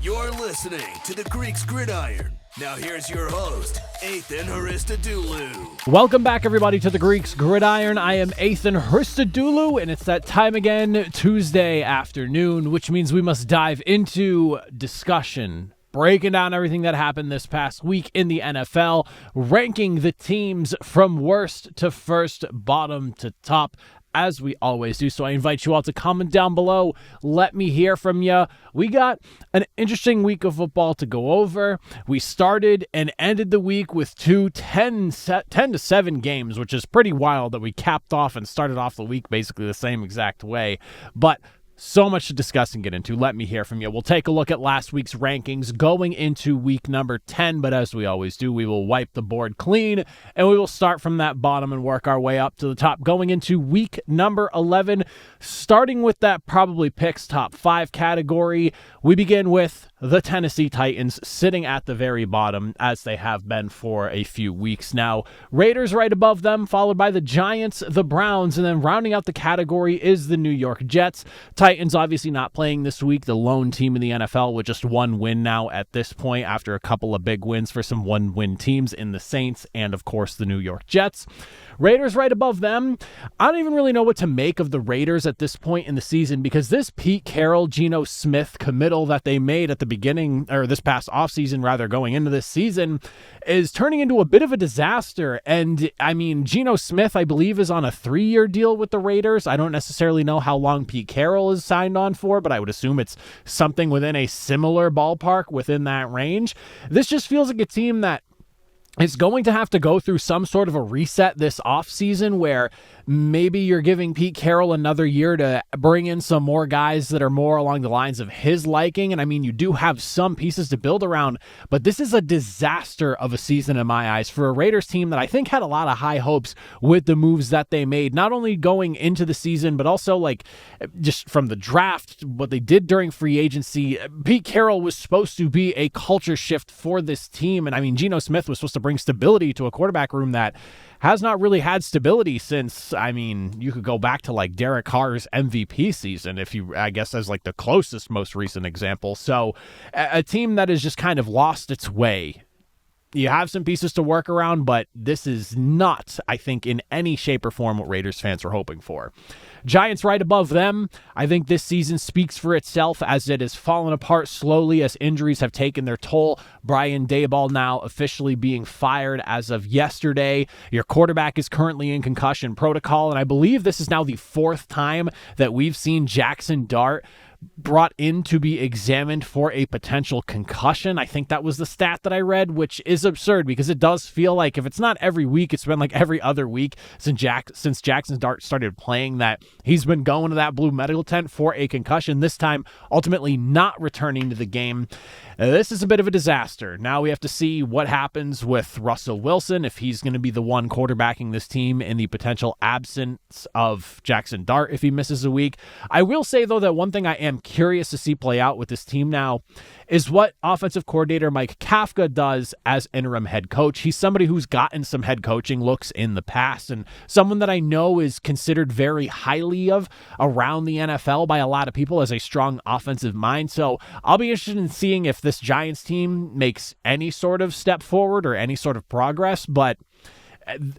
You're listening to the Greeks Gridiron. Now here's your host, Ethan Hristodoulou. Welcome back, everybody, to the Greeks Gridiron. I am Ethan Hristodoulou, and it's that time again, Tuesday afternoon, which means we must dive into discussion, breaking down everything that happened this past week in the NFL, ranking the teams from worst to first, bottom to top, as we always do. So I invite you all to comment down below. Let me hear from you. We got an interesting week of football to go over. We started and ended the week with two 10-7 games, which is pretty wild that we capped off and started off the week basically the same exact way. But so much to discuss and get into. Let me hear from you. We'll take a look at last week's rankings going into week number 10, but as we always do, we will wipe the board clean, and we will start from that bottom and work our way up to the top going into week number 11, starting with that probably picks top 5 category. We begin with the Tennessee Titans sitting at the very bottom, as they have been for a few weeks now. Raiders right above them, followed by the Giants, the Browns, and then rounding out the category is the New York Jets. Titans obviously not playing this week, the lone team in the NFL with just one win now at this point after a couple of big wins for some one-win teams in the Saints and, of course, the New York Jets. Raiders right above them. I don't even really know what to make of the Raiders at this point in the season because this Pete Carroll, Geno Smith committal that they made at the beginning, or this past offseason rather, going into this season, is turning into a bit of a disaster. And I mean, Geno Smith, I believe, is on a 3-year deal with the Raiders. I don't necessarily know how long Pete Carroll is signed on for, but I would assume it's something within a similar ballpark within that range. This just feels like a team that it's going to have to go through some sort of a reset this offseason where maybe you're giving Pete Carroll another year to bring in some more guys that are more along the lines of his liking. And I mean, you do have some pieces to build around, but this is a disaster of a season in my eyes for a Raiders team that I think had a lot of high hopes with the moves that they made, not only going into the season, but also like just from the draft, what they did during free agency. Pete Carroll was supposed to be a culture shift for this team. And I mean, Geno Smith was supposed to bring stability to a quarterback room that has not really had stability since, I mean, you could go back to like Derek Carr's MVP season, if you, I guess, as like the closest, most recent example. So a team that has just kind of lost its way. You have some pieces to work around, but this is not, I think, in any shape or form what Raiders fans were hoping for. Giants right above them. I think this season speaks for itself as it has fallen apart slowly as injuries have taken their toll. Brian Daboll now officially being fired as of yesterday. Your quarterback is currently in concussion protocol, and I believe this is now the 4th time that we've seen Jackson Dart brought in to be examined for a potential concussion. I think that was the stat that I read, which is absurd because it does feel like if it's not every week, it's been like every other week since Jackson Dart started playing that he's been going to that blue medical tent for a concussion, this time ultimately not returning to the game. This is a bit of a disaster. Now we have to see what happens with Russell Wilson, if he's going to be the one quarterbacking this team in the potential absence of Jackson Dart if he misses a week. I will say, though, that one thing I am curious to see play out with this team now is what offensive coordinator Mike Kafka does as interim head coach. He's somebody who's gotten some head coaching looks in the past and someone that I know is considered very highly of around the NFL by a lot of people as a strong offensive mind. So I'll be interested in seeing if this Giants team makes any sort of step forward or any sort of progress, but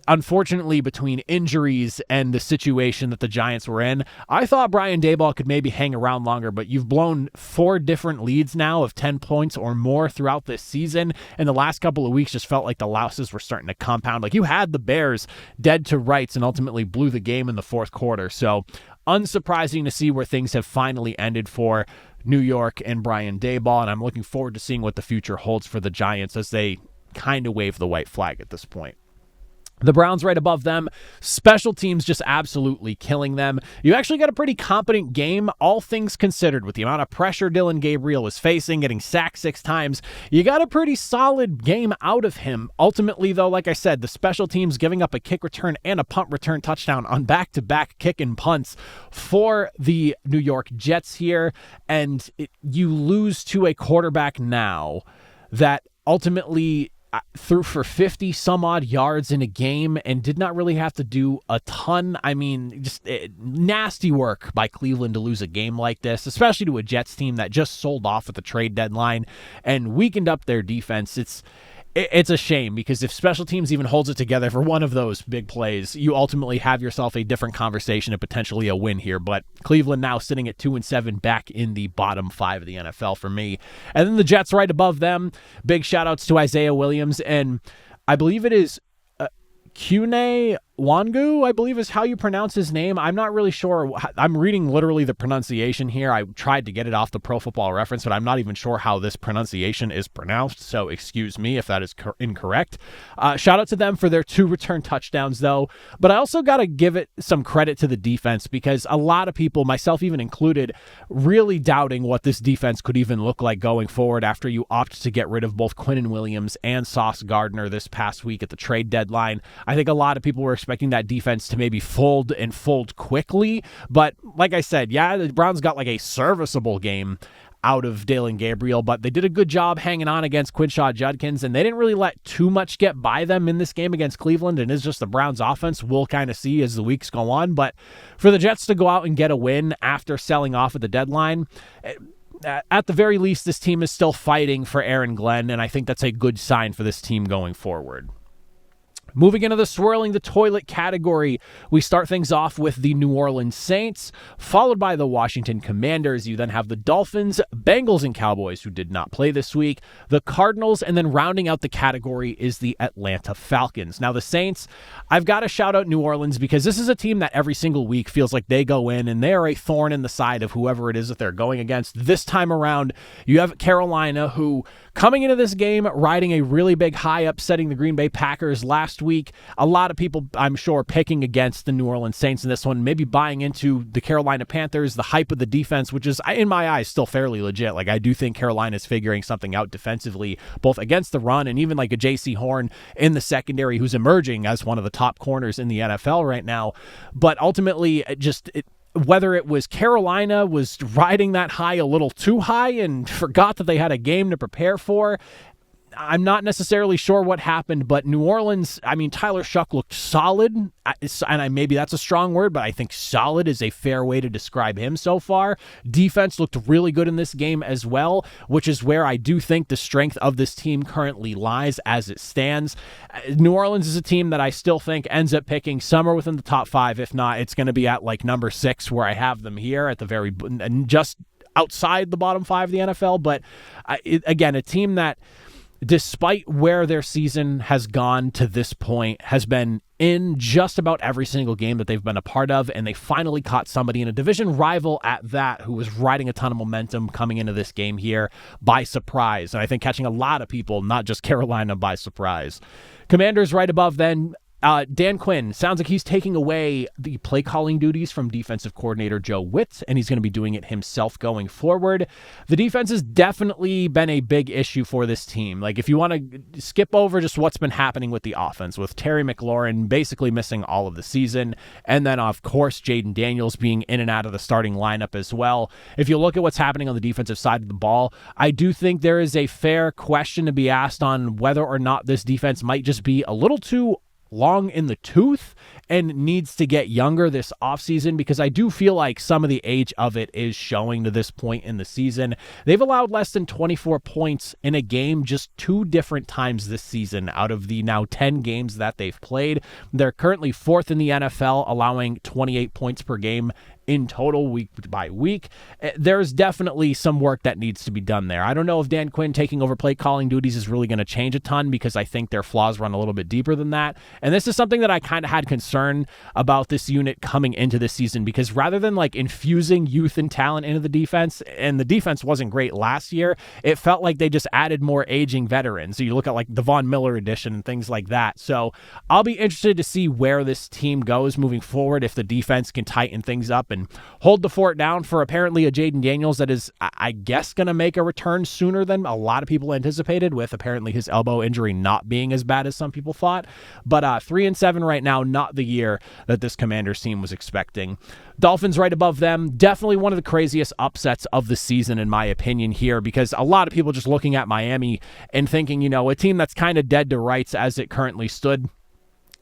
unfortunately, between injuries and the situation that the Giants were in, I thought Brian Daboll could maybe hang around longer, but you've blown 4 different leads now of 10 points or more throughout this season, and the last couple of weeks just felt like the losses were starting to compound. Like, you had the Bears dead to rights and ultimately blew the game in the 4th quarter, so unsurprising to see where things have finally ended for New York and Brian Daboll, and I'm looking forward to seeing what the future holds for the Giants as they kind of wave the white flag at this point. The Browns right above them. Special teams just absolutely killing them. You actually got a pretty competent game, all things considered, with the amount of pressure Dylan Gabriel was facing, getting sacked 6 times. You got a pretty solid game out of him. Ultimately, though, like I said, the special teams giving up a kick return and a punt return touchdown on back-to-back kick and punts for the New York Jets here. And you lose to a quarterback now that ultimately, threw for 50 some odd yards in a game and did not really have to do a ton. I mean, just nasty work by Cleveland to lose a game like this, especially to a Jets team that just sold off at the trade deadline and weakened up their defense. It's a shame, because if special teams even holds it together for one of those big plays, you ultimately have yourself a different conversation and potentially a win here. But Cleveland now sitting at 2-7, back in the bottom 5 of the NFL for me. And then the Jets right above them. Big shout outs to Isaiah Williams, and I believe it is Kune Wangu, I believe is how you pronounce his name. I'm not really sure. I'm reading literally the pronunciation here. I tried to get it off the Pro Football Reference, but I'm not even sure how this pronunciation is pronounced, so excuse me if that is incorrect. Shout out to them for their 2 return touchdowns, though. But I also got to give it some credit to the defense, because a lot of people, myself even included, really doubting what this defense could even look like going forward after you opt to get rid of both Quinnen Williams and Sauce Gardner this past week at the trade deadline. I think a lot of people were expecting that defense to maybe fold quickly. But like I said, yeah, the Browns got like a serviceable game out of Dalen Gabriel, but they did a good job hanging on against Quinshaw Judkins, and they didn't really let too much get by them in this game against Cleveland, and it's just the Browns offense we'll kind of see as the weeks go on. But for the Jets to go out and get a win after selling off at the deadline, at the very least, this team is still fighting for Aaron Glenn, and I think that's a good sign for this team going forward. Moving into the Swirling the Toilet category, we start things off with the New Orleans Saints, followed by the Washington Commanders. You then have the Dolphins, Bengals, and Cowboys, who did not play this week, the Cardinals, and then rounding out the category is the Atlanta Falcons. Now, the Saints, I've got to shout out New Orleans, because this is a team that every single week feels like they go in and they are a thorn in the side of whoever it is that they're going against. This time around, you have Carolina, who coming into this game, riding a really big high, upsetting the Green Bay Packers last week. A lot of people, I'm sure, picking against the New Orleans Saints in this one, maybe buying into the Carolina Panthers, the hype of the defense, which is, in my eyes, still fairly legit. Like, I do think Carolina's figuring something out defensively, both against the run and even like a J.C. Horn in the secondary, who's emerging as one of the top corners in the NFL right now. But ultimately, whether it was Carolina was riding that high a little too high and forgot that they had a game to prepare for, I'm not necessarily sure what happened, but New Orleans, I mean, Tyler Shuck looked solid, and maybe that's a strong word, but I think solid is a fair way to describe him so far. Defense looked really good in this game as well, which is where I do think the strength of this team currently lies as it stands. New Orleans is a team that I still think ends up picking somewhere within the top 5. If not, it's going to be at like number 6, where I have them here at the very, just outside the bottom 5 of the NFL. But again, a team that, despite where their season has gone to this point, has been in just about every single game that they've been a part of, and they finally caught somebody in a division rival at that who was riding a ton of momentum coming into this game here by surprise. And I think catching a lot of people, not just Carolina, by surprise. Commanders right above then. Dan Quinn, sounds like he's taking away the play calling duties from defensive coordinator Joe Witt, and he's going to be doing it himself going forward. The defense has definitely been a big issue for this team. Like, if you want to skip over just what's been happening with the offense, with Terry McLaurin basically missing all of the season, and then, of course, Jaden Daniels being in and out of the starting lineup as well. If you look at what's happening on the defensive side of the ball, I do think there is a fair question to be asked on whether or not this defense might just be a little too long in the tooth and needs to get younger this offseason, because I do feel like some of the age of it is showing to this point in the season. They've allowed less than 24 points in a game just 2 different times this season out of the now 10 games that they've played. They're currently 4th in the NFL, allowing 28 points per game in total week by week. There's definitely some work that needs to be done there. I don't know if Dan Quinn taking over play calling duties is really going to change a ton, because I think their flaws run a little bit deeper than that. And this is something that I kind of had concern about this unit coming into this season, because rather than like infusing youth and talent into the defense, and the defense wasn't great last year, it felt like they just added more aging veterans. So you look at like the Von Miller edition and things like that. So I'll be interested to see where this team goes moving forward, if the defense can tighten things up and hold the fort down for apparently a Jaden Daniels that is, I guess, going to make a return sooner than a lot of people anticipated, with apparently his elbow injury not being as bad as some people thought. But 3-7 right now, not the year that this Commanders team was expecting. Dolphins right above them, definitely one of the craziest upsets of the season in my opinion here, because a lot of people just looking at Miami and thinking, a team that's kind of dead to rights as it currently stood.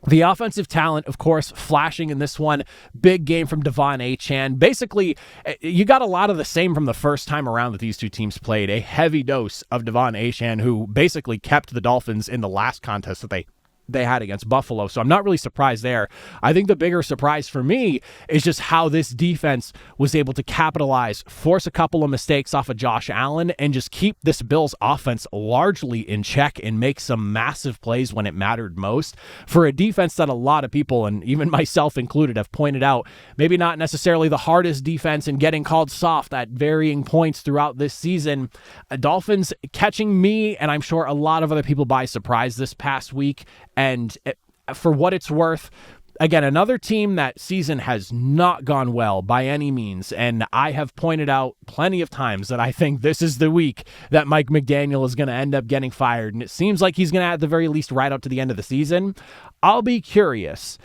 The offensive talent, of course, flashing in this one. Big game from Devon Achane. Basically, you got a lot of the same from the first time around that these two teams played. A heavy dose of Devon Achane, who basically kept the Dolphins in the last contest that they had against Buffalo. So I'm not really surprised there. I think the bigger surprise for me is just how this defense was able to capitalize, force a couple of mistakes off of Josh Allen, and just keep this Bills offense largely in check and make some massive plays when it mattered most. For a defense that a lot of people, and even myself included, have pointed out, maybe not necessarily the hardest defense and getting called soft at varying points throughout this season. Dolphins catching me, and I'm sure a lot of other people, by surprise this past week. And for what it's worth, again, another team that season has not gone well by any means. And I have pointed out plenty of times that I think this is the week that Mike McDaniel is going to end up getting fired. And it seems like he's going to, at the very least, ride out to the end of the season. I'll be curious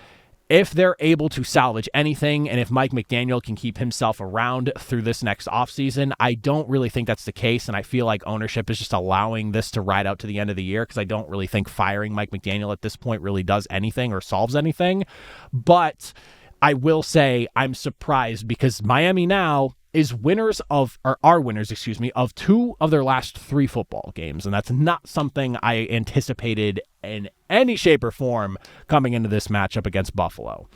if they're able to salvage anything, and if Mike McDaniel can keep himself around through this next offseason. I don't really think that's the case, and I feel like ownership is just allowing this to ride out to the end of the year, because I don't really think firing Mike McDaniel at this point really does anything or solves anything. But I will say I'm surprised, because Miami now are winners of two of their last three football games. And that's not something I anticipated in any shape or form coming into this matchup against Buffalo.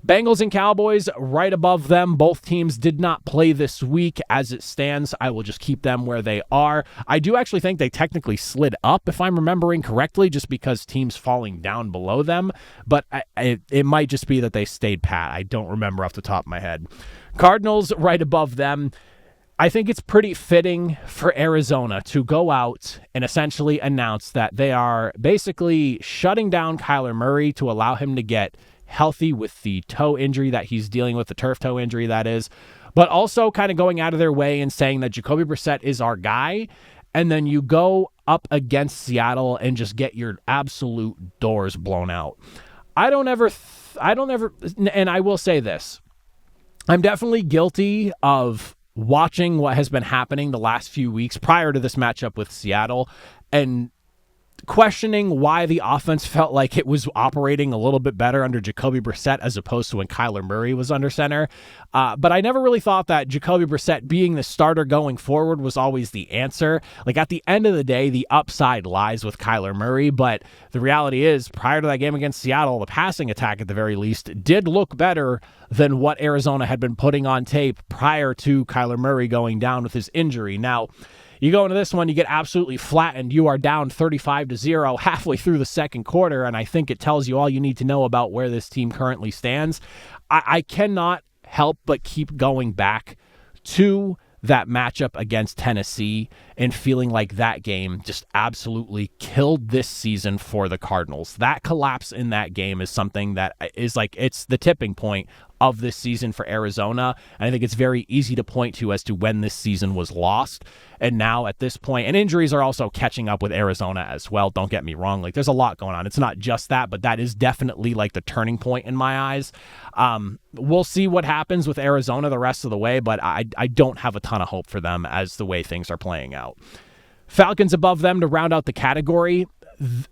Bengals and Cowboys right above them. Both teams did not play this week. As it stands, I will just keep them where they are. I do actually think they technically slid up, if I'm remembering correctly, just because teams falling down below them. But it might just be that they stayed pat. I don't remember off the top of my head. Cardinals right above them. I think it's pretty fitting for Arizona to go out and essentially announce that they are basically shutting down Kyler Murray to allow him to get healthy with the toe injury that he's dealing with, the turf toe injury that is, but also kind of going out of their way and saying that Jacoby Brissett is our guy. And then you go up against Seattle and just get your absolute doors blown out. I don't ever, and I will say this, I'm definitely guilty of watching what has been happening the last few weeks prior to this matchup with Seattle and questioning why the offense felt like it was operating a little bit better under Jacoby Brissett as opposed to when Kyler Murray was under center. But I never really thought that Jacoby Brissett being the starter going forward was always the answer. Like, at the end of the day, the upside lies with Kyler Murray, but the reality is, prior to that game against Seattle, the passing attack at the very least did look better than what Arizona had been putting on tape prior to Kyler Murray going down with his injury. Now, you go into this one, you get absolutely flattened. You are down 35-0 halfway through the second quarter, and I think it tells you all you need to know about where this team currently stands. I cannot help but keep going back to that matchup against Tennessee and feeling like that game just absolutely killed this season for the Cardinals. That collapse in that game is something that is like, it's the tipping point of this season for Arizona. And I think it's very easy to point to as to when this season was lost. And now at this point, and injuries are also catching up with Arizona as well. Don't get me wrong. Like, there's a lot going on. It's not just that, but that is definitely like the turning point in my eyes. We'll see what happens with Arizona the rest of the way, but I don't have a ton of hope for them as the way things are playing out. Falcons above them to round out the category.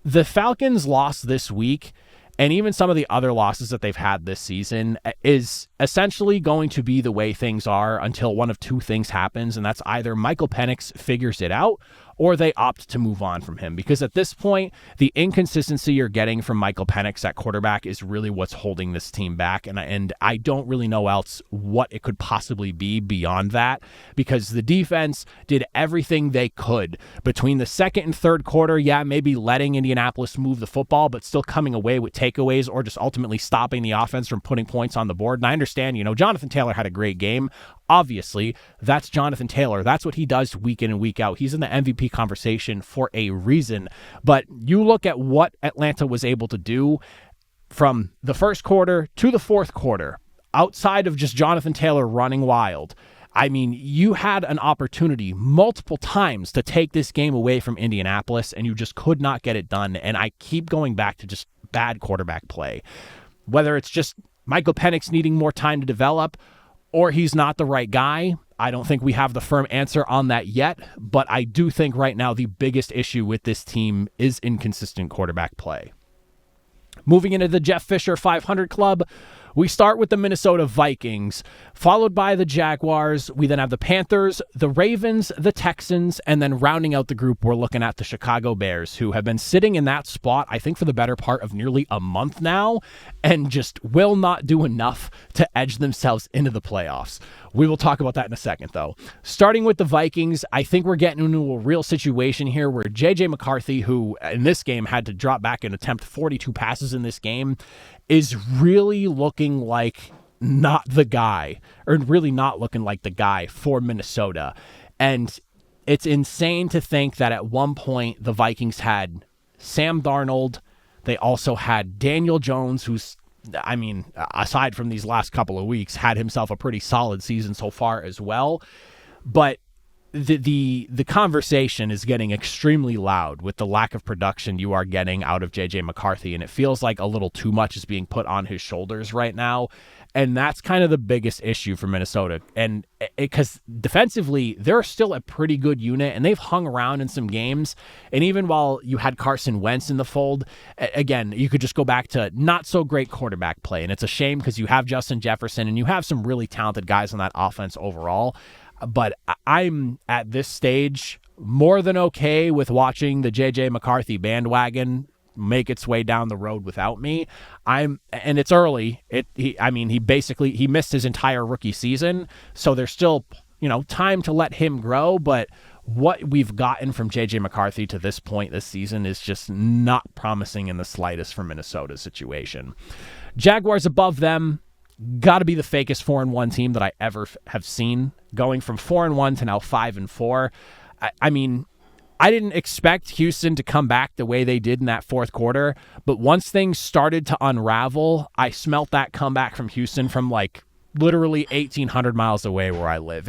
The Falcons lost this week, and even some of the other losses that they've had this season, is essentially going to be the way things are until one of two things happens, and that's either Michael Penix figures it out or they opt to move on from him. Because at this point, the inconsistency you're getting from Michael Penix at quarterback is really what's holding this team back. And I don't really know else what it could possibly be beyond that, because the defense did everything they could between the second and third quarter. Yeah, maybe letting Indianapolis move the football, but still coming away with takeaways or just ultimately stopping the offense from putting points on the board. And I understand, Jonathan Taylor had a great game. Obviously, that's Jonathan Taylor. That's what he does week in and week out. He's in the MVP conversation for a reason. But you look at what Atlanta was able to do from the first quarter to the fourth quarter. outside of just Jonathan Taylor running wild, I mean, you had an opportunity multiple times to take this game away from Indianapolis, and you just could not get it done. And I keep going back to just bad quarterback play. Whether it's just Michael Penix needing more time to develop, or he's not the right guy, I don't think we have the firm answer on that yet. But I do think right now the biggest issue with this team is inconsistent quarterback play. Moving into the Jeff Fisher 500 Club, we start with the Minnesota Vikings, followed by the Jaguars. We then have the Panthers, the Ravens, the Texans, and then rounding out the group, we're looking at the Chicago Bears, who have been sitting in that spot, I think, for the better part of nearly a month now, and just will not do enough to edge themselves into the playoffs. We will talk about that in a second, though. Starting with the Vikings, I think we're getting into a real situation here where J.J. McCarthy, who in this game had to drop back and attempt 42 passes in this game, is really looking like not the guy, or really not looking like the guy for Minnesota. And it's insane to think that at one point the Vikings had Sam Darnold. They also had Daniel Jones, who's, I mean, aside from these last couple of weeks, had himself a pretty solid season so far as well. But the conversation is getting extremely loud with the lack of production you are getting out of J.J. McCarthy, and it feels like a little too much is being put on his shoulders right now, and that's kind of the biggest issue for Minnesota. And because defensively, they're still a pretty good unit, and they've hung around in some games, and even while you had Carson Wentz in the fold, again, you could just go back to not so great quarterback play, and it's a shame because you have Justin Jefferson, and you have some really talented guys on that offense overall. But I'm at this stage more than okay with watching the J.J. McCarthy bandwagon make its way down the road without me. And it's early. He missed his entire rookie season, so there's still, time to let him grow. But what we've gotten from J.J. McCarthy to this point this season is just not promising in the slightest for Minnesota's situation. Jaguars above them. Got to be the fakest 4-1 team that I ever have seen, going from 4-1 to now 5-4. I mean, I didn't expect Houston to come back the way they did in that fourth quarter, but once things started to unravel, I smelt that comeback from Houston from like literally 1,800 miles away where I live.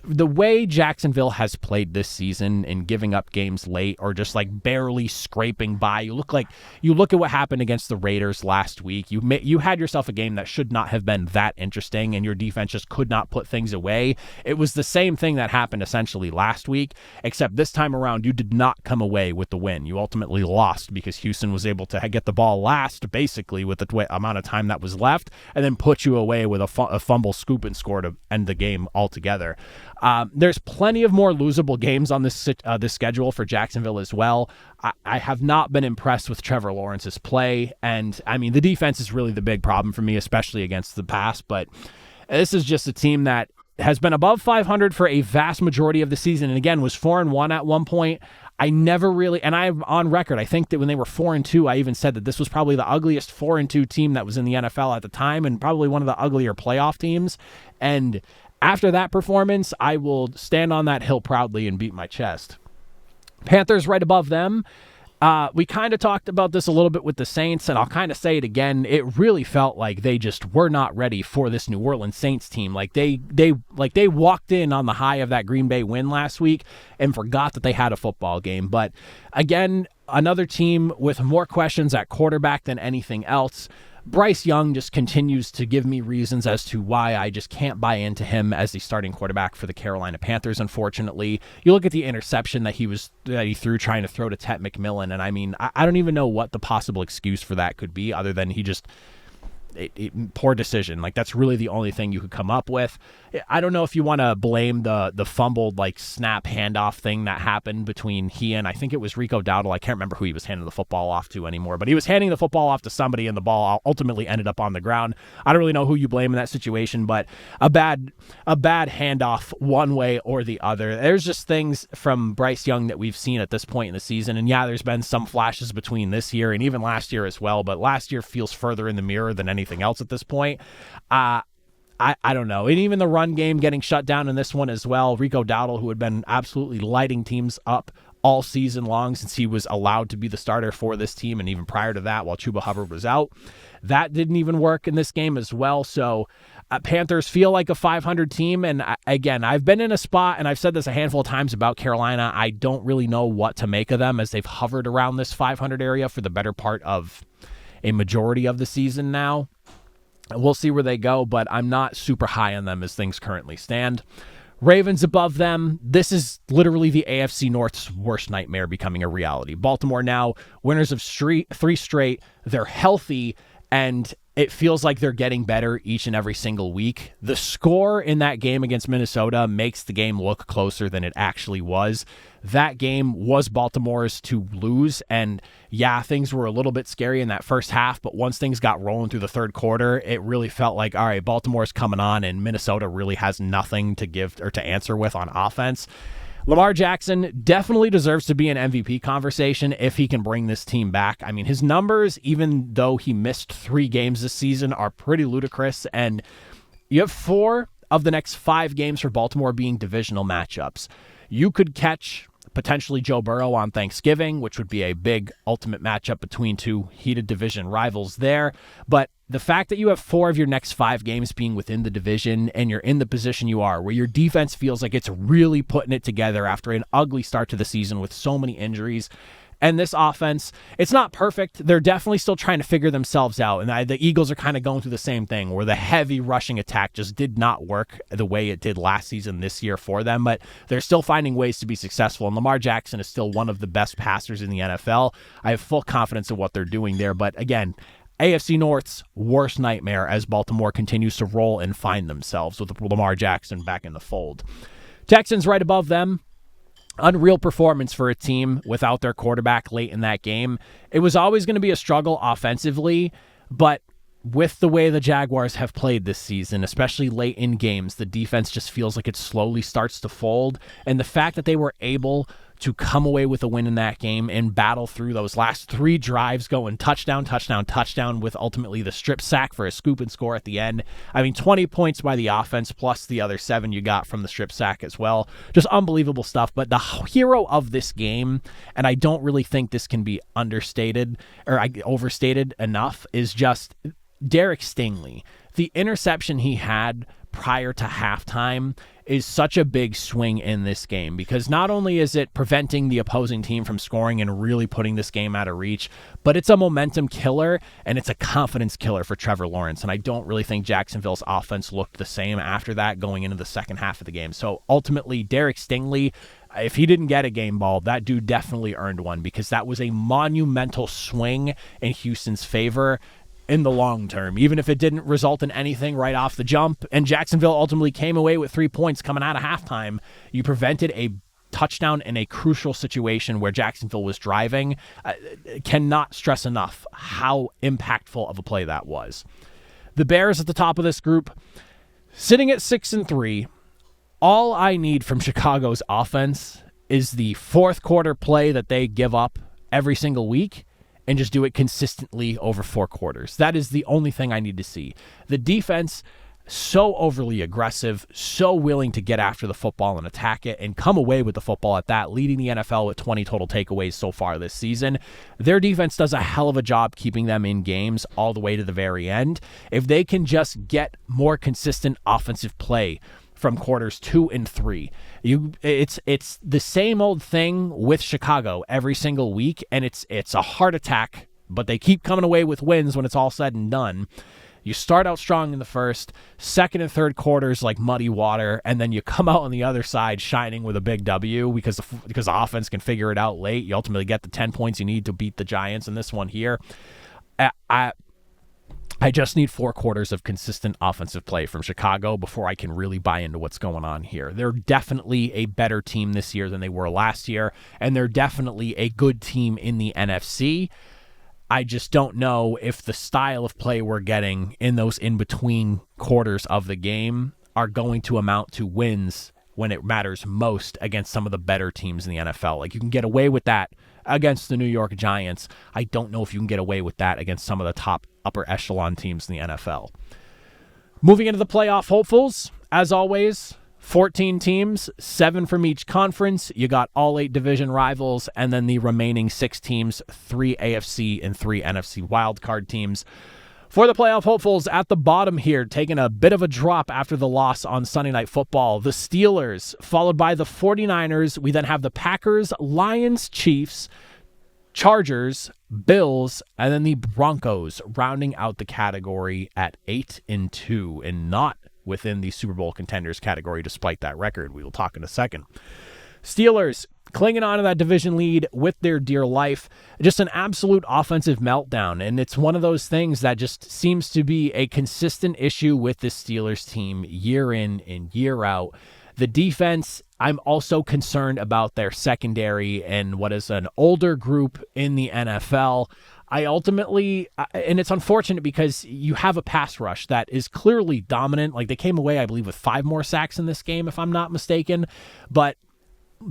The way Jacksonville has played this season in giving up games late or just like barely scraping by, you look at what happened against the Raiders last week. You had yourself a game that should not have been that interesting, and your defense just could not put things away. It was the same thing that happened essentially last week, except this time around you did not come away with the win. You ultimately lost because Houston was able to get the ball last, basically with the amount of time that was left, and then put you away with a fumble, scoop, and score to end the game altogether. There's plenty of more losable games on this schedule for Jacksonville as well. I have not been impressed with Trevor Lawrence's play, and I mean the defense is really the big problem for me, especially against the pass. But this is just a team that has been above 500 for a vast majority of the season, and again was 4-1 at one point. I never really, and I'm on record, I think that when they were 4-2, I even said that this was probably the ugliest 4-2 team that was in the NFL at the time, and probably one of the uglier playoff teams. And after that performance, I will stand on that hill proudly and beat my chest. Panthers right above them. We kind of talked about this a little bit with the Saints, and I'll kind of say it again. It really felt like they just were not ready for this New Orleans Saints team. Like they walked in on the high of that Green Bay win last week and forgot that they had a football game. But again, another team with more questions at quarterback than anything else. Bryce Young just continues to give me reasons as to why I just can't buy into him as the starting quarterback for the Carolina Panthers, unfortunately. You look at the interception that he threw trying to throw to Tet McMillan, and I mean, I don't even know what the possible excuse for that could be other than he just... poor decision. Like, that's really the only thing you could come up with. I don't know if you want to blame the fumbled snap handoff thing that happened between he and I think it was Rico Dowdle. I can't remember who he was handing the football off to anymore, but he was handing the football off to somebody and the ball ultimately ended up on the ground. I don't really know who you blame in that situation, but a bad handoff one way or the other. There's just things from Bryce Young that we've seen at this point in the season, and yeah, there's been some flashes between this year and even last year as well, but last year feels further in the mirror than anything else at this point. I don't know. And even the run game getting shut down in this one as well. Rico Dowdle, who had been absolutely lighting teams up all season long since he was allowed to be the starter for this team, and even prior to that while Chuba Hubbard was out. That didn't even work in this game as well. So Panthers feel like a 500 team, and again, I've been in a spot, and I've said this a handful of times about Carolina, I don't really know what to make of them as they've hovered around this 500 area for the better part of a majority of the season now. We'll see where they go, but I'm not super high on them as things currently stand. Ravens above them. This is literally the AFC North's worst nightmare becoming a reality. Baltimore now winners of 3 straight. They're healthy, and it feels like they're getting better each and every single week. The score in that game against Minnesota makes the game look closer than it actually was. That game was Baltimore's to lose, and yeah, things were a little bit scary in that first half, but once things got rolling through the third quarter, it really felt like, all right, Baltimore's coming on, and Minnesota really has nothing to give or to answer with on offense. Lamar Jackson definitely deserves to be an MVP conversation if he can bring this team back. I mean, his numbers, even though he missed 3 games this season, are pretty ludicrous, and you have 4 of the next 5 games for Baltimore being divisional matchups. You could catch potentially Joe Burrow on Thanksgiving, which would be a big ultimate matchup between 2 heated division rivals there. But the fact that you have 4 of your next 5 games being within the division and you're in the position you are, where your defense feels like it's really putting it together after an ugly start to the season with so many injuries, and this offense, it's not perfect. They're definitely still trying to figure themselves out. And the Eagles are kind of going through the same thing where the heavy rushing attack just did not work the way it did last season this year for them. But they're still finding ways to be successful. And Lamar Jackson is still one of the best passers in the NFL. I have full confidence in what they're doing there. But again, AFC North's worst nightmare as Baltimore continues to roll and find themselves with Lamar Jackson back in the fold. Texans right above them. Unreal performance for a team without their quarterback late in that game. It was always going to be a struggle offensively, but with the way the Jaguars have played this season, especially late in games, the defense just feels like it slowly starts to fold. And the fact that they were able to come away with a win in that game and battle through those last 3 drives going touchdown, touchdown, touchdown with ultimately the strip sack for a scoop and score at the end. I mean, 20 points by the offense plus the other 7 you got from the strip sack as well. Just unbelievable stuff. But the hero of this game, and I don't really think this can be understated or overstated enough, is just Derek Stingley. The interception he had prior to halftime is such a big swing in this game because not only is it preventing the opposing team from scoring and really putting this game out of reach, but it's a momentum killer and it's a confidence killer for Trevor Lawrence. And I don't really think Jacksonville's offense looked the same after that going into the second half of the game. So ultimately, Derek Stingley, if he didn't get a game ball, that dude definitely earned one because that was a monumental swing in Houston's favor in the long term, even if it didn't result in anything right off the jump. And Jacksonville ultimately came away with 3 points coming out of halftime. You prevented a touchdown in a crucial situation where Jacksonville was driving. Cannot stress enough how impactful of a play that was. The Bears at the top of this group, sitting at 6-3. All I need from Chicago's offense is the fourth quarter play that they give up every single week and just do it consistently over 4 quarters. That is the only thing I need to see. The defense, so overly aggressive, so willing to get after the football and attack it and come away with the football at that, leading the NFL with 20 total takeaways so far this season. Their defense does a hell of a job keeping them in games all the way to the very end. If they can just get more consistent offensive play from quarters 2 and 3. It's the same old thing with Chicago every single week, and it's a heart attack, but they keep coming away with wins when it's all said and done. You start out strong in the first, second and third quarters like muddy water, and then you come out on the other side shining with a big W because the offense can figure it out late. You ultimately get the 10 points you need to beat the Giants in this one here. I just need 4 quarters of consistent offensive play from Chicago before I can really buy into what's going on here. They're definitely a better team this year than they were last year, and they're definitely a good team in the NFC. I just don't know if the style of play we're getting in those in-between quarters of the game are going to amount to wins when it matters most against some of the better teams in the NFL. Like, you can get away with that against the New York Giants. I don't know if you can get away with that against some of the top upper echelon teams in the NFL. Moving into the playoff hopefuls, as always, 14 teams, 7 from each conference. You got all 8 division rivals, and then the remaining 6 teams, 3 AFC and 3 NFC wildcard teams. For the playoff hopefuls at the bottom here, taking a bit of a drop after the loss on Sunday Night Football, the Steelers, followed by the 49ers. We then have the Packers, Lions, Chiefs, Chargers, Bills, and then the Broncos rounding out the category at 8-2 and not within the Super Bowl contenders category despite that record. We will talk in a second. Steelers clinging on to that division lead with their dear life. Just an absolute offensive meltdown. And it's one of those things that just seems to be a consistent issue with the Steelers team year in and year out. The defense, I'm also concerned about their secondary and what is an older group in the NFL. I ultimately, and it's unfortunate because you have a pass rush that is clearly dominant. Like they came away, I believe, with 5 more sacks in this game, if I'm not mistaken. But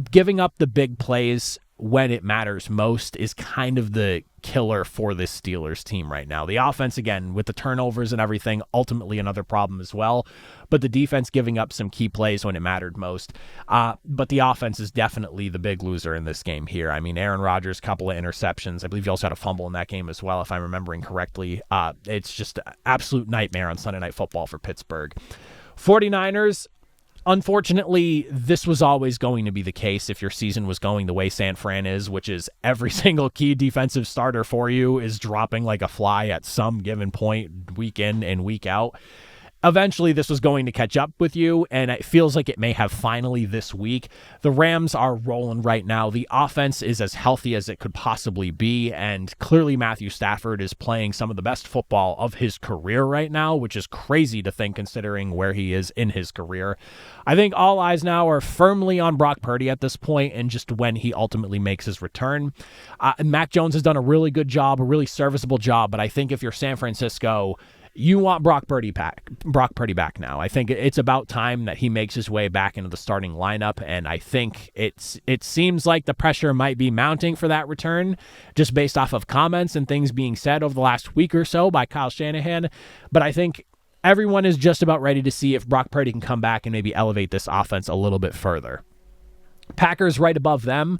giving up the big plays when it matters most is kind of the killer for this Steelers team right now. The offense, again, with the turnovers and everything, ultimately another problem as well. But the defense giving up some key plays when it mattered most. But the offense is definitely the big loser in this game here. I mean, Aaron Rodgers, couple of interceptions. I believe he also had a fumble in that game as well, if I'm remembering correctly. It's just an absolute nightmare on Sunday Night Football for Pittsburgh. 49ers, unfortunately, this was always going to be the case if your season was going the way San Fran is, which is every single key defensive starter for you is dropping like a fly at some given point week in and week out. Eventually, this was going to catch up with you, and it feels like it may have finally this week. The Rams are rolling right now. The offense is as healthy as it could possibly be, and clearly Matthew Stafford is playing some of the best football of his career right now, which is crazy to think considering where he is in his career. I think all eyes now are firmly on Brock Purdy at this point and just when he ultimately makes his return. Mac Jones has done a really good job, a really serviceable job, but I think if you're San Francisco, you want Brock Purdy back now. I think it's about time that he makes his way back into the starting lineup, and I think it seems like the pressure might be mounting for that return just based off of comments and things being said over the last week or so by Kyle Shanahan. But I think everyone is just about ready to see if Brock Purdy can come back and maybe elevate this offense a little bit further. Packers right above them.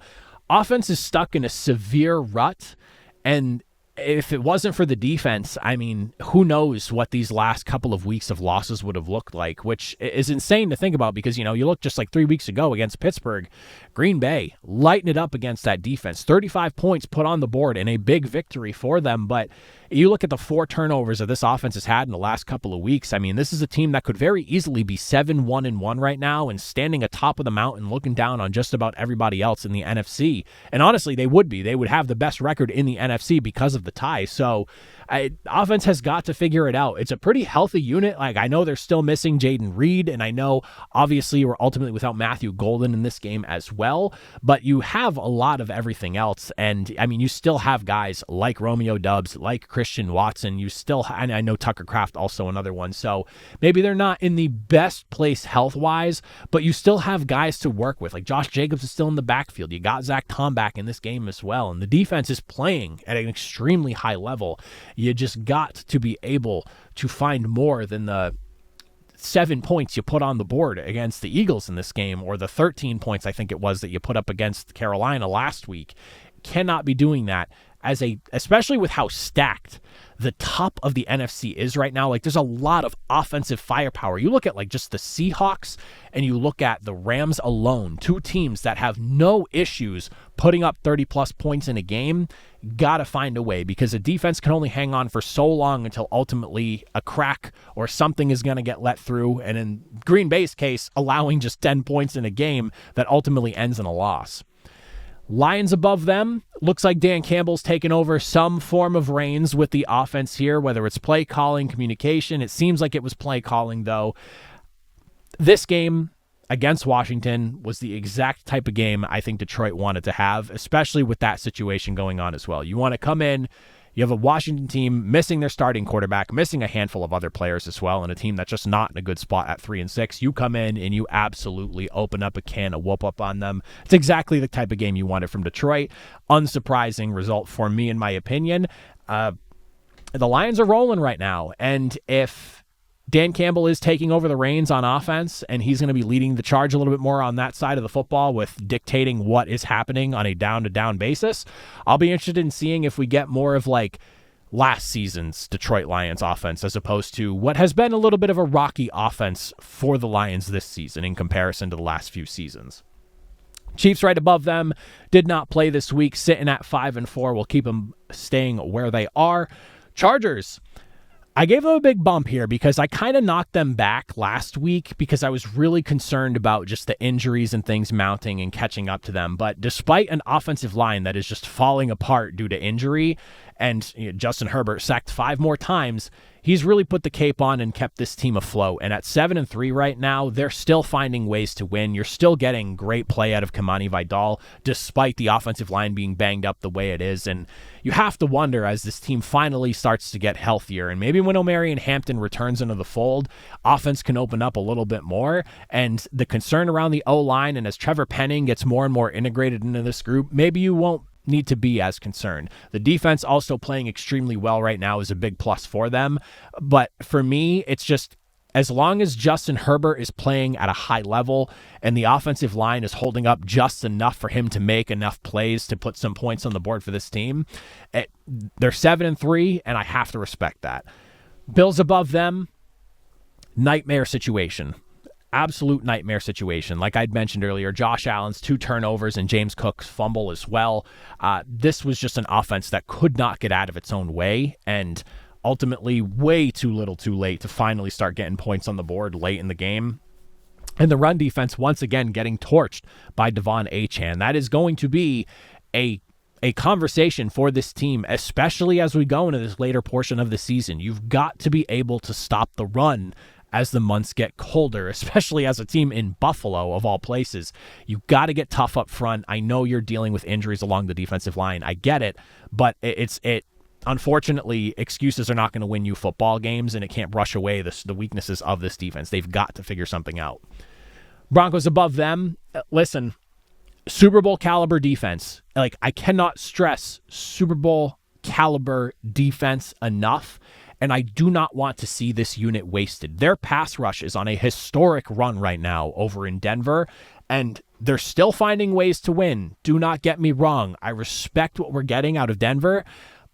Offense is stuck in a severe rut, and if it wasn't for the defense, I mean, who knows what these last couple of weeks of losses would have looked like, which is insane to think about because, you know, you look just like 3 weeks ago against Pittsburgh, Green Bay lighting it up against that defense, 35 points put on the board and a big victory for them. But you look at the 4 turnovers that this offense has had in the last couple of weeks. I mean, this is a team that could very easily be 7-1-1 right now and standing atop of the mountain looking down on just about everybody else in the NFC. And honestly, they would be. They would have the best record in the NFC because of the tie. So offense has got to figure it out. It's a pretty healthy unit. Like, I know they're still missing Jaden Reed, and I know obviously we're ultimately without Matthew Golden in this game as well, but you have a lot of everything else. And I mean, you still have guys like Romeo Doubs, like Christian Watson. You still, and I know Tucker Kraft also another one. So maybe they're not in the best place health-wise, but you still have guys to work with. Like Josh Jacobs is still in the backfield. You got Zach Tom back in this game as well. And the defense is playing at an extremely high level. You just got to be able to find more than the 7 points you put on the board against the Eagles in this game, or the 13 points I think it was that you put up against Carolina last week. Cannot be doing that especially with how stacked the top of the NFC is right now. Like, there's a lot of offensive firepower. You look at like just the Seahawks and you look at the Rams alone, 2 teams that have no issues putting up 30 plus points in a game. Gotta find a way, because a defense can only hang on for so long until ultimately a crack or something is going to get let through. And in Green Bay's case, allowing just 10 points in a game that ultimately ends in a loss. Lions above them, looks like Dan Campbell's taken over some form of reins with the offense here, whether it's play calling, communication. It seems like it was play calling, though. This game against Washington was the exact type of game I think Detroit wanted to have, especially with that situation going on as well. You want to come in, you have a Washington team missing their starting quarterback, missing a handful of other players as well, and a team that's just not in a good spot at 3-6. You come in and you absolutely open up a can of whoop up on them. It's exactly the type of game you wanted from Detroit. Unsurprising result for me, in my opinion. The Lions are rolling right now, and if Dan Campbell is taking over the reins on offense, and he's going to be leading the charge a little bit more on that side of the football with dictating what is happening on a down-to-down basis. I'll be interested in seeing if we get more of like last season's Detroit Lions offense as opposed to what has been a little bit of a rocky offense for the Lions this season in comparison to the last few seasons. Chiefs right above them did not play this week, sitting at 5-4. We'll keep them staying where they are. Chargers, I gave them a big bump here because I kind of knocked them back last week because I was really concerned about just the injuries and things mounting and catching up to them. But despite an offensive line that is just falling apart due to injury, and Justin Herbert sacked 5 more times, he's really put the cape on and kept this team afloat. And at 7-3 right now, they're still finding ways to win. You're still getting great play out of Kamani Vidal, despite the offensive line being banged up the way it is. And you have to wonder as this team finally starts to get healthier, and maybe when Omarion Hampton returns into the fold, offense can open up a little bit more. And the concern around the O-line, and as Trevor Penning gets more and more integrated into this group, maybe you won't need to be as concerned. The defense also playing extremely well right now is a big plus for them. But for me, it's just as long as Justin Herbert is playing at a high level and the offensive line is holding up just enough for him to make enough plays to put some points on the board for this team, they're 7-3, and I have to respect that. Bills above them, nightmare situation. Absolute nightmare situation. Like I'd mentioned earlier, Josh Allen's 2 turnovers and James Cook's fumble as well. This was just an offense that could not get out of its own way, and ultimately way too little too late to finally start getting points on the board late in the game. And the run defense once again getting torched by Devon Achane. That is going to be a conversation for this team, especially as we go into this later portion of the season. You've got to be able to stop the run as the months get colder, especially as a team in Buffalo, of all places. You've got to get tough up front. I know you're dealing with injuries along the defensive line. I get it, but unfortunately, excuses are not going to win you football games, and it can't brush away the weaknesses of this defense. They've got to figure something out. Broncos above them, listen, Super Bowl caliber defense. Like, I cannot stress Super Bowl caliber defense enough. And I do not want to see this unit wasted. Their pass rush is on a historic run right now over in Denver, and they're still finding ways to win. Do not get me wrong. I respect what we're getting out of Denver,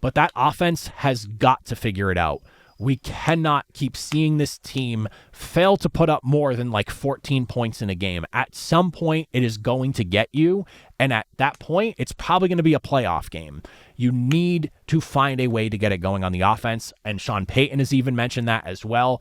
but that offense has got to figure it out. We cannot keep seeing this team fail to put up more than like 14 points in a game. At some point, it is going to get you, and at that point, it's probably going to be a playoff game. You need to find a way to get it going on the offense, and Sean Payton has even mentioned that as well.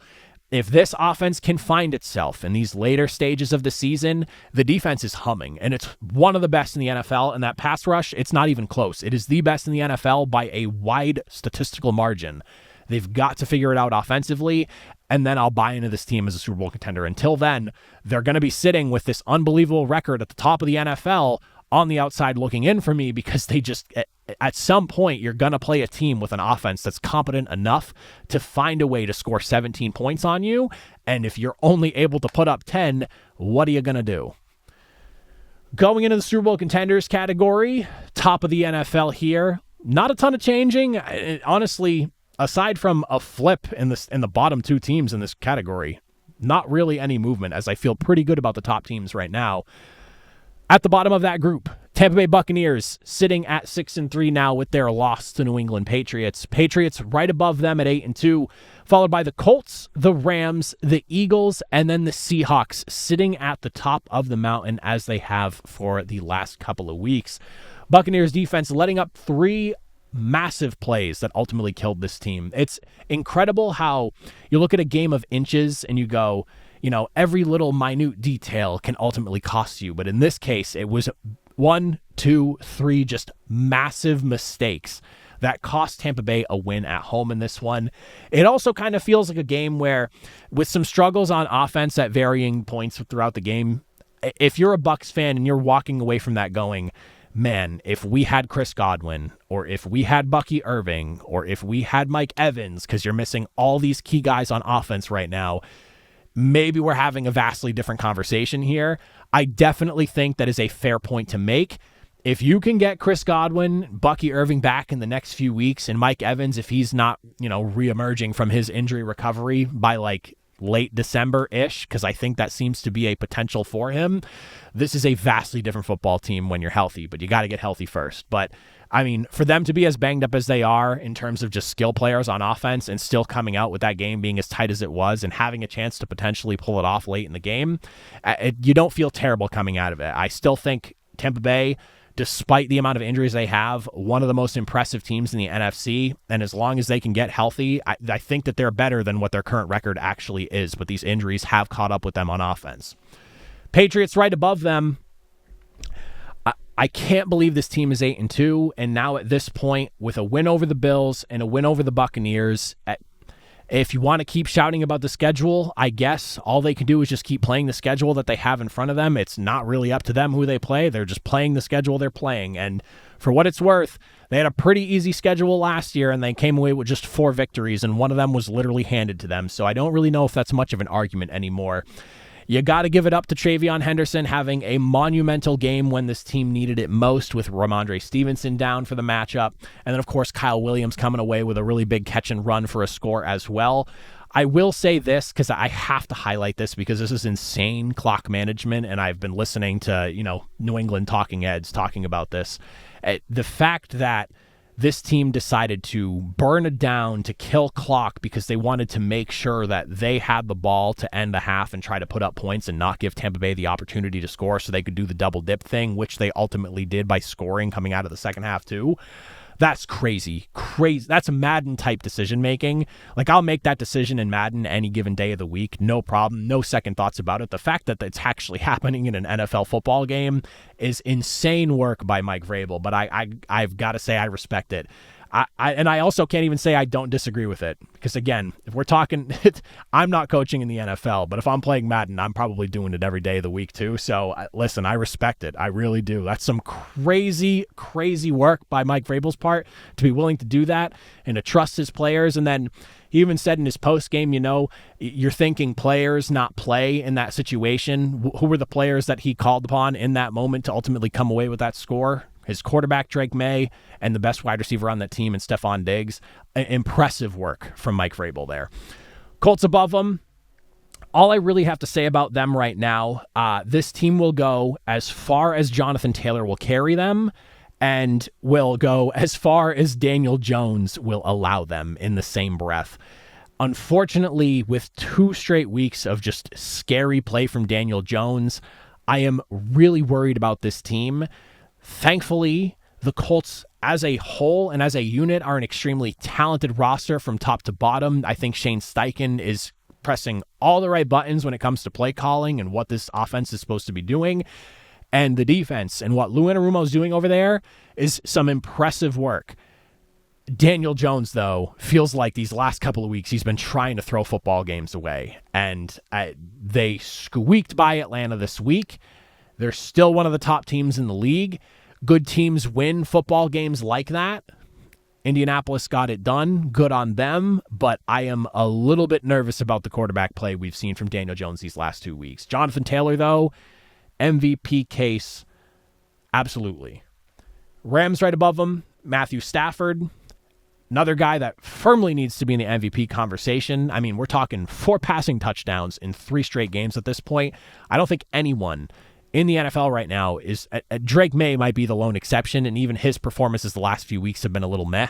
If this offense can find itself in these later stages of the season, the defense is humming, and it's one of the best in the NFL, and that pass rush, it's not even close. It is the best in the NFL by a wide statistical margin. They've got to figure it out offensively, and then I'll buy into this team as a Super Bowl contender. Until then, they're going to be sitting with this unbelievable record at the top of the NFL on the outside looking in for me, because they just, at some point, you're going to play a team with an offense that's competent enough to find a way to score 17 points on you, and if you're only able to put up 10, what are you going to do? Going into the Super Bowl contenders category, top of the NFL here, not a ton of changing. Honestly, aside from a flip in the bottom 2 teams in this category, not really any movement, as I feel pretty good about the top teams right now. At the bottom of that group, Tampa Bay Buccaneers sitting at 6-3 now with their loss to New England Patriots. Patriots right above them at 8-2, followed by the Colts, the Rams, the Eagles, and then the Seahawks sitting at the top of the mountain as they have for the last couple of weeks. Buccaneers defense letting up 3 massive plays that ultimately killed this team. It's incredible how you look at a game of inches and you go, every little minute detail can ultimately cost you. But in this case, it was 1, 2, 3 just massive mistakes that cost Tampa Bay a win at home in this one. It also kind of feels like a game where, with some struggles on offense at varying points throughout the game, if you're a Bucs fan and you're walking away from that going, man, if we had Chris Godwin, or if we had Bucky Irving, or if we had Mike Evans, because you're missing all these key guys on offense right now, maybe we're having a vastly different conversation here. I definitely think that is a fair point to make. If you can get Chris Godwin, Bucky Irving back in the next few weeks, and Mike Evans, if he's not, reemerging from his injury recovery by late December-ish, because I think that seems to be a potential for him. This is a vastly different football team when you're healthy, but you got to get healthy first. But, I mean, for them to be as banged up as they are in terms of just skill players on offense and still coming out with that game being as tight as it was and having a chance to potentially pull it off late in the game, you don't feel terrible coming out of it. I still think Tampa Bay, despite the amount of injuries they have, one of the most impressive teams in the NFC. And as long as they can get healthy, I think that they're better than what their current record actually is. But these injuries have caught up with them on offense. Patriots right above them. I can't believe this team is 8-2. And now at this point, with a win over the Bills and a win over the Buccaneers, if you want to keep shouting about the schedule, I guess all they can do is just keep playing the schedule that they have in front of them. It's not really up to them who they play. They're just playing the schedule they're playing. And for what it's worth, they had a pretty easy schedule last year, and they came away with just 4 victories, and one of them was literally handed to them. So I don't really know if that's much of an argument anymore. You got to give it up to Travion Henderson having a monumental game when this team needed it most, with Ramondre Stevenson down for the matchup. And then, of course, Kyle Williams coming away with a really big catch and run for a score as well. I will say this, because I have to highlight this, because this is insane clock management, and I've been listening to, New England talking heads talking about this. The fact that this team decided to burn it down to kill clock because they wanted to make sure that they had the ball to end the half and try to put up points and not give Tampa Bay the opportunity to score so they could do the double dip thing, which they ultimately did by scoring coming out of the second half too. That's crazy. That's a Madden type decision making. Like, I'll make that decision in Madden any given day of the week. No problem. No second thoughts about it. The fact that it's actually happening in an NFL football game is insane work by Mike Vrabel, but I've got to say I respect it. And I also can't even say I don't disagree with it, because again, if we're talking, I'm not coaching in the NFL, but if I'm playing Madden, I'm probably doing it every day of the week too. So listen, I respect it. I really do. That's some crazy, crazy work by Mike Vrabel's part to be willing to do that and to trust his players. And then he even said in his post game, you're thinking players, not play in that situation. Who were the players that he called upon in that moment to ultimately come away with that score? His quarterback, Drake May, and the best wide receiver on that team, and Stephon Diggs. Impressive work from Mike Vrabel there. Colts above them. All I really have to say about them right now, this team will go as far as Jonathan Taylor will carry them, and will go as far as Daniel Jones will allow them in the same breath. Unfortunately, with 2 straight weeks of just scary play from Daniel Jones, I am really worried about this team. Thankfully, the Colts as a whole and as a unit are an extremely talented roster from top to bottom. I think Shane Steichen is pressing all the right buttons when it comes to play calling and what this offense is supposed to be doing. And the defense and what Lou Anarumo is doing over there is some impressive work. Daniel Jones, though, feels like these last couple of weeks he's been trying to throw football games away. And they squeaked by Atlanta this week. They're still one of the top teams in the league. Good teams win football games like that. Indianapolis got it done. Good on them. But I am a little bit nervous about the quarterback play we've seen from Daniel Jones these last 2 weeks. Jonathan Taylor, though, MVP case, absolutely. Rams right above him. Matthew Stafford, another guy that firmly needs to be in the MVP conversation. I mean, we're talking 4 passing touchdowns in 3 straight games at this point. I don't think anyone in the NFL right now is Drake May might be the lone exception, and even his performances the last few weeks have been a little meh.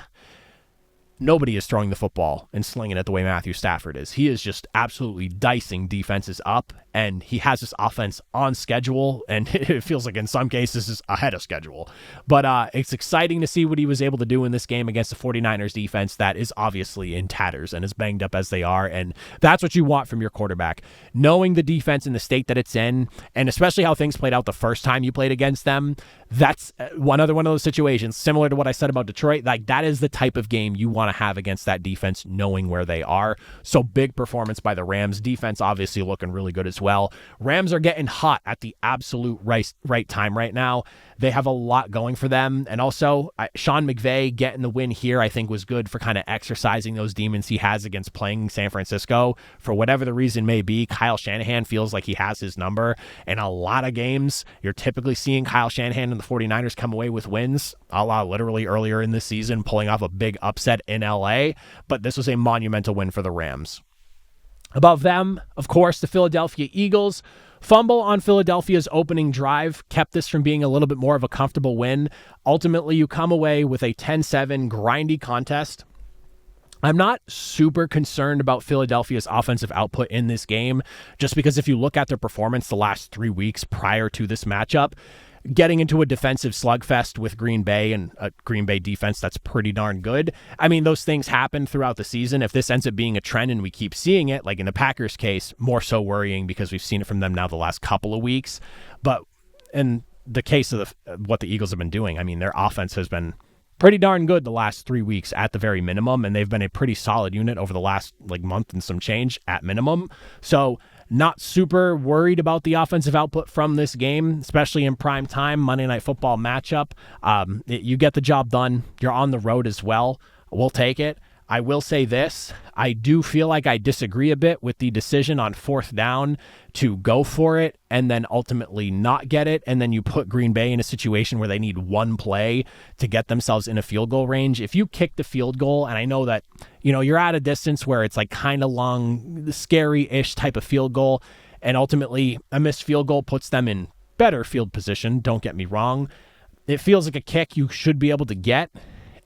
Nobody is throwing the football and slinging it the way Matthew Stafford is. He is just absolutely dicing defenses up, and he has this offense on schedule, and it feels like in some cases is ahead of schedule. But it's exciting to see what he was able to do in this game against the 49ers defense that is obviously in tatters and as banged up as they are, and that's what you want from your quarterback. Knowing the defense in the state that it's in, and especially how things played out the first time you played against them, that's one of those situations, similar to what I said about Detroit. Like, that is the type of game you want to have against that defense, knowing where they are. So big performance by the Rams. Defense obviously looking really good as well. Rams are getting hot at the absolute right time right now. They have a lot going for them. And also, Sean McVay getting the win here, I think, was good for kind of exercising those demons he has against playing San Francisco. For whatever the reason may be, Kyle Shanahan feels like he has his number. In a lot of games, you're typically seeing Kyle Shanahan and the 49ers come away with wins, a la literally earlier in this season, pulling off a big upset in LA. But this was a monumental win for the Rams. Above them, of course, the Philadelphia Eagles. Fumble on Philadelphia's opening drive kept this from being a little bit more of a comfortable win. Ultimately, you come away with a 10-7 grindy contest. I'm not super concerned about Philadelphia's offensive output in this game, just because if you look at their performance the last 3 weeks prior to this matchup, getting into a defensive slugfest with Green Bay and a Green Bay defense that's pretty darn good. I mean, those things happen throughout the season. If this ends up being a trend and we keep seeing it, like in the Packers case, more so worrying because we've seen it from them now the last couple of weeks. But in the case of what the Eagles have been doing, I mean, their offense has been pretty darn good the last 3 weeks at the very minimum, and they've been a pretty solid unit over the last month and some change at minimum. So not super worried about the offensive output from this game, especially in prime time Monday Night Football matchup. You get the job done. You're on the road as well. We'll take it. I will say this. I do feel like I disagree a bit with the decision on 4th down to go for it and then ultimately not get it. And then you put Green Bay in a situation where they need one play to get themselves in a field goal range. If you kick the field goal, and I know that, you're at a distance where it's like kind of long, scary-ish type of field goal, and ultimately a missed field goal puts them in better field position. Don't get me wrong. It feels like a kick you should be able to get.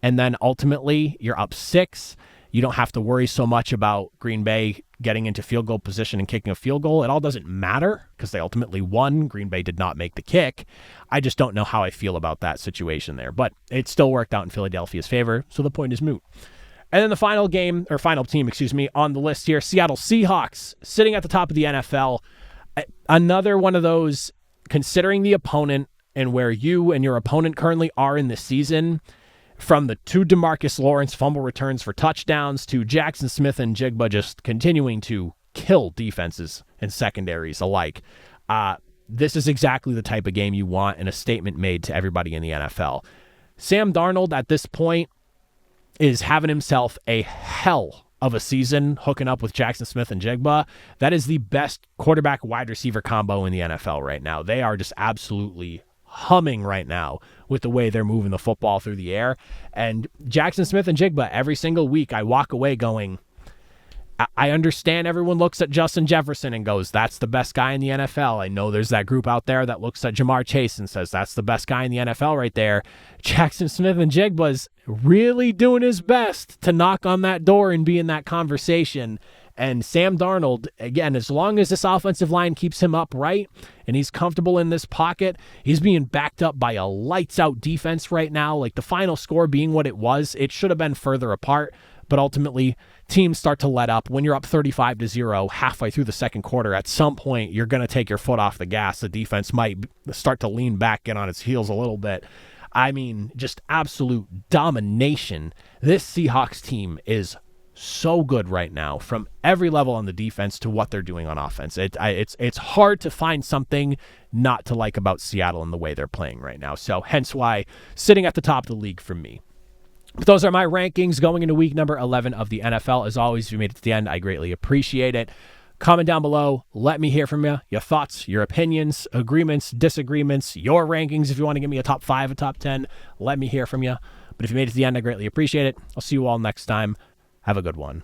And then ultimately, you're up 6. You don't have to worry so much about Green Bay getting into field goal position and kicking a field goal. It all doesn't matter because they ultimately won. Green Bay did not make the kick. I just don't know how I feel about that situation there. But it still worked out in Philadelphia's favor, so the point is moot. And then the final team, on the list here, Seattle Seahawks, sitting at the top of the NFL. Another one of those, considering the opponent and where you and your opponent currently are in the season, from the 2 DeMarcus Lawrence fumble returns for touchdowns to Jackson Smith and Jigba just continuing to kill defenses and secondaries alike. This is exactly the type of game you want and a statement made to everybody in the NFL. Sam Darnold at this point is having himself a hell of a season hooking up with Jackson Smith and Jigba. That is the best quarterback wide receiver combo in the NFL right now. They are just absolutely humming right now with the way they're moving the football through the air. And Jackson Smith and Jigba, every single week I walk away going, I understand everyone looks at Justin Jefferson and goes, that's the best guy in the NFL. I know there's that group out there that looks at Jamar Chase and says, that's the best guy in the NFL right there. Jackson Smith and Jigba's really doing his best to knock on that door and be in that conversation. And Sam Darnold, again, as long as this offensive line keeps him upright and he's comfortable in this pocket, he's being backed up by a lights-out defense right now. Like the final score being what it was, it should have been further apart. But ultimately, teams start to let up. When you're up 35-0 halfway through the second quarter, at some point, you're going to take your foot off the gas. The defense might start to lean back, get on its heels a little bit. I mean, just absolute domination. This Seahawks team is so good right now from every level on the defense to what they're doing on offense. It's hard to find something not to like about Seattle and the way they're playing right now. So hence why sitting at the top of the league for me. But those are my rankings going into week number 11 of the NFL. As always, if you made it to the end, I greatly appreciate it. Comment down below. Let me hear from you. Your thoughts, your opinions, agreements, disagreements, your rankings. If you want to give me a top 5, a top 10, let me hear from you. But if you made it to the end, I greatly appreciate it. I'll see you all next time. Have a good one.